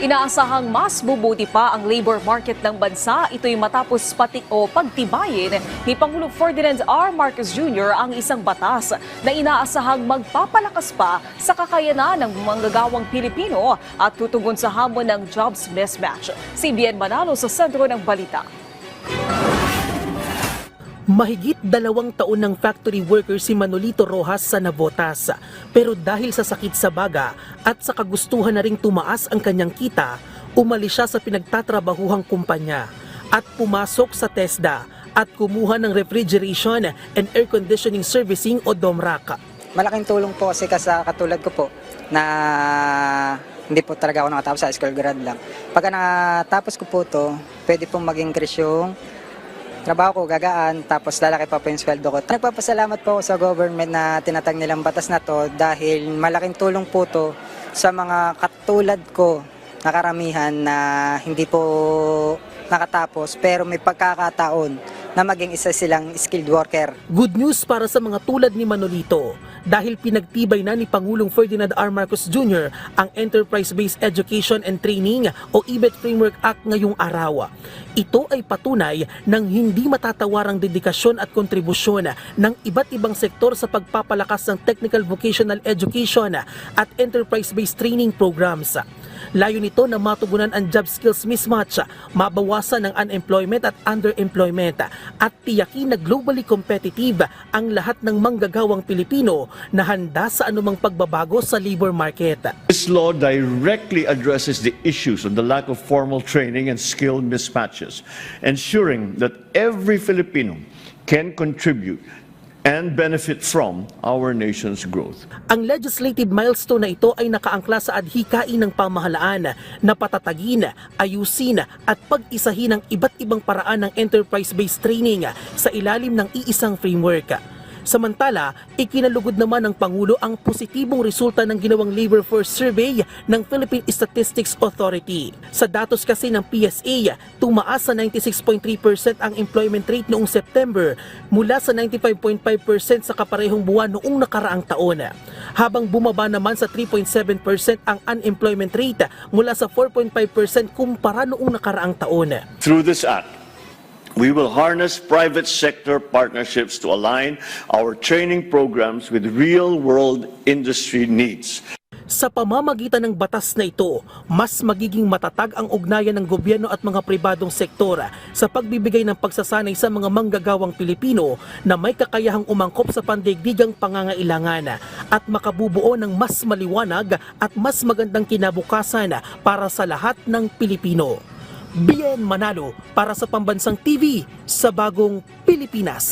Inaasahang mas bubuti pa ang labor market ng bansa. Ito'y matapos pagtibayin ni Pangulong Ferdinand R. Marcos Jr. ang isang batas na inaasahang magpapalakas pa sa kakayanan ng manggagawang Pilipino at tutugon sa hamon ng jobs mismatch. Si Bien Manalo sa sentro ng balita. Mahigit 2 taon ng factory worker si Manolito Rojas sa Navotas. Pero dahil sa sakit sa baga at sa kagustuhan na ring tumaas ang kanyang kita, umalis siya sa pinagtatrabahuhang kumpanya at pumasok sa TESDA at kumuha ng refrigeration and air conditioning servicing o DOMRAC. Malaking tulong po kasi katulad ko po na hindi po talaga ako nakatapos sa school grad lang. Pagka natapos ko po to, pwede pong mag-increase yung trabaho ko, gagaan, tapos lalaki pa po yung sweldo ko. Nagpapasalamat po ako sa government na tinatag nilang batas na to dahil malaking tulong po to sa mga katulad ko na karamihan na hindi po nakatapos pero may pagkakataon na maging isa silang skilled worker. Good news para sa mga tulad ni Manolito dahil pinagtibay na ni Pangulong Ferdinand R. Marcos Jr. ang Enterprise-Based Education and Training o EBET Framework Act ngayong araw. Ito ay patunay ng hindi matatawarang dedikasyon at kontribusyon ng iba't ibang sektor sa pagpapalakas ng technical vocational education at enterprise-based training programs. Layo nito na matugunan ang job skills mismatch, mabawasan ang unemployment at underemployment at tiyakin na globally competitive ang lahat ng manggagawang Pilipino na handa sa anumang pagbabago sa labor market. This law directly addresses the issues of the lack of formal training and skill mismatches, ensuring that every Filipino can contribute and benefit from our nation's growth. Ang legislative milestone na ito ay nakaangkla sa adhikain ng pamahalaan na patatagin, ayusin at pag-isahin ang iba't ibang paraan ng enterprise-based training sa ilalim ng iisang framework. Samantala, ikinalugod naman ng Pangulo ang positibong resulta ng ginawang labor force survey ng Philippine Statistics Authority. Sa datos kasi ng PSA, tumaas sa 96.3% ang employment rate noong September mula sa 95.5% sa kaparehong buwan noong nakaraang taon. Habang bumaba naman sa 3.7% ang unemployment rate mula sa 4.5% kumpara noong nakaraang taon. Through this act, we will harness private sector partnerships to align our training programs with real-world industry needs. Sa pamamagitan ng batas na ito, mas magiging matatag ang ugnayan ng gobyerno at mga pribadong sektor sa pagbibigay ng pagsasanay sa mga manggagawang Pilipino na may kakayahang umangkop sa pandaigdigang pangangailangan at makabubuo ng mas maliwanag at mas magandang kinabukasan para sa lahat ng Pilipino. Bien Manalo para sa Pambansang TV sa Bagong Pilipinas.